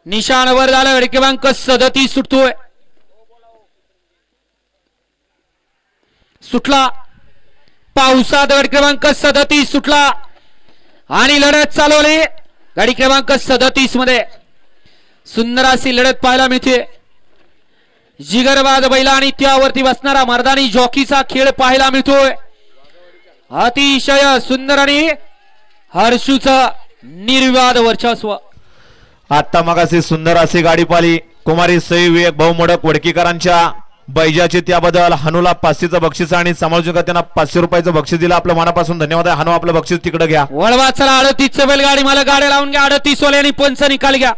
निशाणावर झालं. गडी क्रमांक 37 सुटतोय. सुटला पावसात. गडी क्रमांक 37 सुटला आणि लढत चालवली. गाडी क्रमांक 37 मध्ये सुंदर अशी लढत पाहायला मिळते. जिगरबाज बैला आणि त्यावरती बसणारा मर्दानी जॉकीचा खेळ पाहायला मिळतोय. अतिशय सुंदर आणि हर्षूचं निर्विवाद वर्चस्व. आता मगाशी सुंदर अशी गाडी पाहिली कुमारी सई विवेक भाऊ मोडक वडकीकरांच्या बैजाचे. त्याबद्दल हनुला 500चं बक्षीस आणि समालोचक त्यांना 500 रुपयाचं बक्षीस दिलं. आपल्या मनापासून धन्यवाद आहे. हनु आपलं बक्षीस तिकडे घ्या. वळवा चला. 38 बैलगाडी मला गाड्या लावून घ्या. 38 वाले आणि पंच निकाल घ्या.